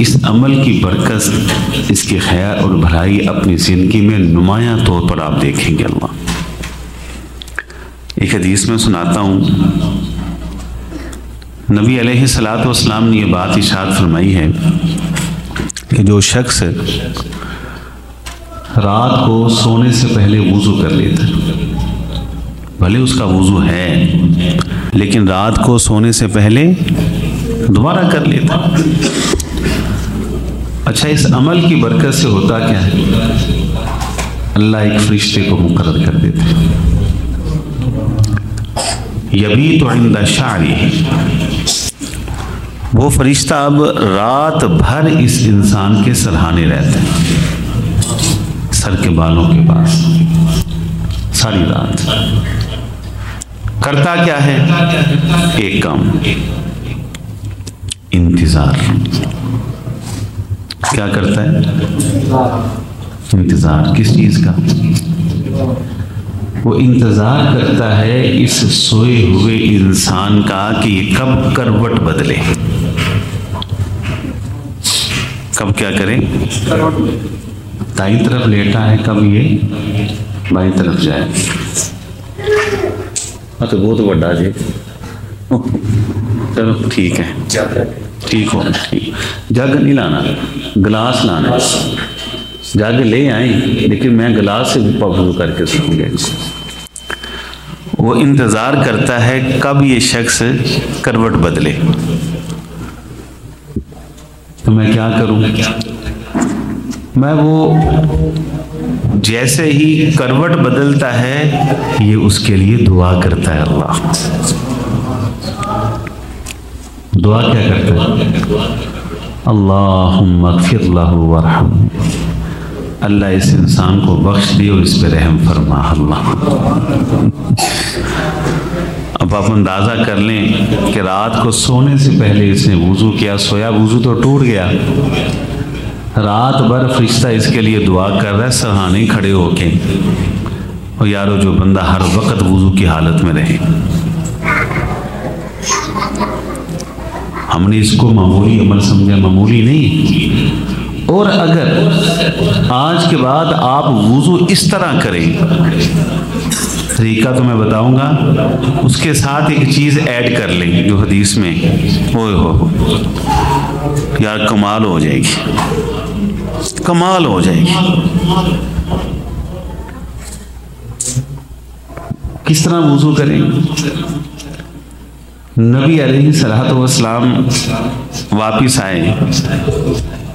इस अमल की बरकत, इसकी खैर और भलाई अपनी ज़िंदगी में नुमायां तौर पर आप देखेंगे। अल्लाह एक हदीस में सुनाता हूँ, नबी अलैहिस्सलातु वस्सलाम ने ये बात इरशाद फरमाई है कि जो शख्स रात को सोने से पहले वुज़ू कर लेता है, भले उसका वुज़ू है लेकिन रात को सोने से पहले दोबारा कर लेता। अच्छा, इस अमल की बरकत से होता क्या है? अल्लाह एक फरिश्ते को मुकर्रर कर देते हैं, यबीतु इंदा शारी, वो फरिश्ता अब रात भर इस इंसान के सरहाने रहता है, सर के बालों के पास सारी रात। करता क्या है? एक काम, इंतजार। क्या करता है? इंतजार। किस चीज का? वो इंतजार करता है इस सोए हुए इंसान का कि ये कब करवट बदले, कब क्या करे? दाई तरफ लेटा है, कब ये बाई तरफ जाए। तो बहुत बड़ा जी, चलो ठीक है, ठीक हो, ठीक। जग नहीं लाना, गिलास लाना, जग ले आए लेकिन मैं गिलास से वज़ू करके सोऊंगा। वो इंतज़ार करता है कब ये शख्स करवट बदले, तो मैं क्या करूं? मैं वो जैसे ही करवट बदलता है ये उसके लिए दुआ करता है। अल्लाह दुआ क्या करता है? अल्लाहुम्मा ग़फ़िर लहू वरहमहू, अल्लाह इस इंसान को बख्श दे और इस पर रहम फरमा। अल्लाह, अब आप अंदाज़ा कर लें कि रात को सोने से पहले इसने वुज़ू किया, सोया, वुज़ू तो टूट गया, रात भर फरिश्ता इसके लिए दुआ कर रहा है सरहाने खड़े होके। और यारो, जो बंदा हर वक्त वुज़ू की हालत में रहे, हमने इसको मामूली अमल समझा, मामूली नहीं। और अगर आज के बाद आप वुज़ू इस तरह करें, तरीका तो मैं बताऊंगा, उसके साथ एक चीज़ ऐड कर लें जो हदीस में, ओए हो यार, कमाल हो जाएगी, कमाल हो जाएगी। किस तरह वुज़ू करें? नबी अलैहिस्सलातु वस्सलाम वापिस आए,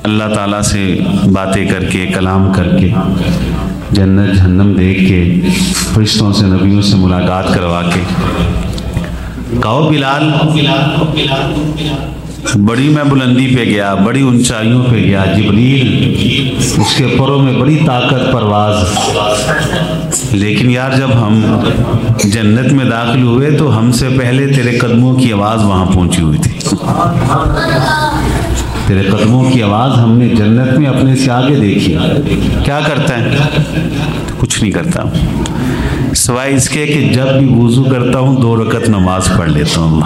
अल्लाह ताला से बातें करके, कलाम करके, जन्नत जहन्नम देख के, फरिश्तों से, नबियों से मुलाकात करवा के, कहो बिलाल, बड़ी मैं बुलंदी पे गया, बड़ी ऊंचाइयों पे गया, जिब्रील उसके परों में बड़ी ताकत, परवाज, लेकिन यार जब हम जन्नत में दाखिल हुए तो हमसे पहले तेरे कदमों की आवाज़ वहाँ पहुँची हुई थी। तेरे कदमों की आवाज़ हमने जन्नत में अपने से आगे देखी। क्या करता है? कुछ नहीं करता, सिवाय इसके कि जब भी वुज़ू करता हूँ 2 रकत नमाज पढ़ लेता हूँ।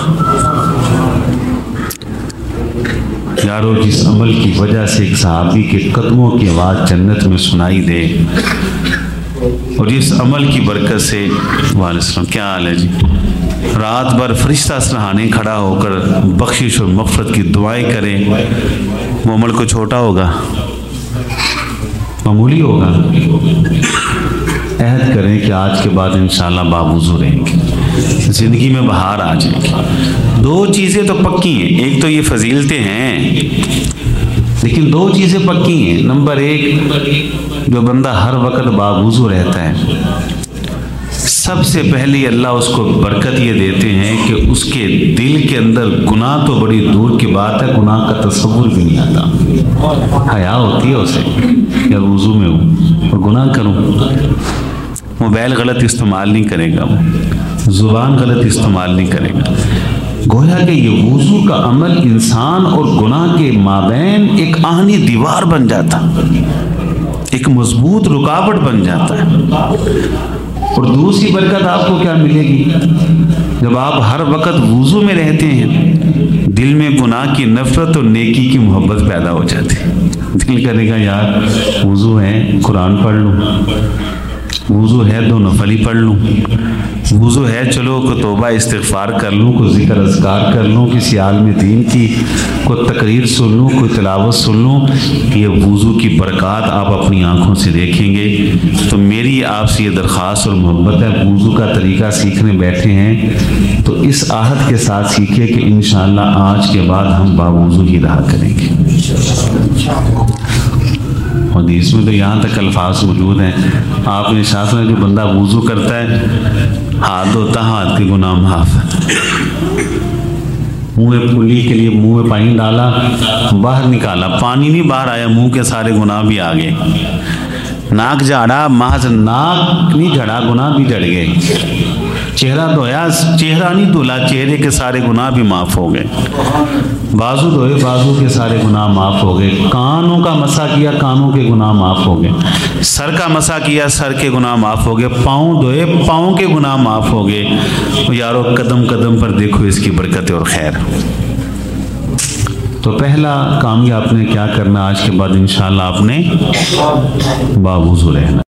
यारो, जिस अमल की वजह से एक सहाबी के कदमों की आवाज़ जन्नत में सुनाई दे, और जिस अमल की बरकत से, वालेकुम, क्या हाल है जी, रात भर फरिश्ता सरहाने खड़ा होकर बख्शिश और मग़फ़िरत की दुआएं करे, वो अमल को छोटा होगा, मामूली होगा। अहद करें कि आज के बाद इंशाअल्लाह बावुज़ू रहेंगे, ज़िंदगी में बहार आ जाएगी। 2 चीज़ें तो पक्की हैं, एक तो ये फजीलतें हैं, लेकिन 2 चीज़ें पक्की हैं। नंबर 1, जो बंदा हर वक्त बावुज़ू रहता है, सबसे पहले अल्लाह उसको बरकत ये देते हैं कि उसके दिल के अंदर गुनाह तो बड़ी दूर की बात है, गुनाह का तस्वुर भी नहीं आता। हया होती है उसे, या वुज़ू में हूँ और गुनाह करूँ। मोबाइल गलत इस्तेमाल नहीं करेगा, ज़ुबान गलत इस्तेमाल नहीं करेगा। गोया कि ये वुज़ू का अमल इंसान और गुनाह के माबैन एक आहनी दीवार बन जाता, एक मजबूत रुकावट बन जाता है। और दूसरी बरकत आपको क्या मिलेगी? जब आप हर वक्त वुज़ू में रहते हैं, दिल में गुनाह की नफरत और नेकी की मोहब्बत पैदा हो जाती है। दिल करेगा यार वुज़ू है कुरान पढ़ लूँ, वुज़ू है दो नफली पढ़ लूँ, वुज़ू है चलो को तौबा इस्तिग़फ़ार कर लूँ, कोई ज़िक्र अज़कार कर लूँ, किसी आलिम दीन की कोई तकरीर सुन लूँ, कोई तिलावत सुन लूँ। ये वुज़ू की बरक़ात आप अपनी आँखों से देखेंगे। तो मेरी आपसे ये दरख्वास्त और मोहब्बत है, वुज़ू का तरीक़ा सीखने बैठे हैं तो इस आहद के साथ सीखे कि इंशाअल्लाह आज के बाद हम बावुज़ू ही रहा करेंगे। और इसमें तो यहाँ तक अल्फाज मौजूद हैं। आपने शासन जो बंदा वुज़ू करता है हाथ धोता, हाथ के गुनाह माफ, मुँह में पुली के लिए मुँह में पानी डाला, बाहर निकाला, पानी नहीं बाहर आया, मुँह के सारे गुनाह भी आ गए। नाक झाड़ा, महज नाक नहीं झड़ा, गुनाह भी झड़ गए। चेहरा धोया, चेहरा नहीं धुला, चेहरे के सारे गुनाह भी माफ़ हो गए। बाजू धोए, बाजू के सारे गुनाह माफ़ हो गए। कानों का मसा किया, कानों के गुनाह माफ़ हो गए। सर का मसा किया, सर के गुनाह माफ़ हो गए। पाँव धोए, पाँव के गुनाह माफ़ हो गए। तो यारो कदम कदम पर देखो इसकी बरकत और खैर। तो पहला काम ये आपने क्या करना, आज के बाद इंशाअल्लाह आपने बावुज़ू रहना।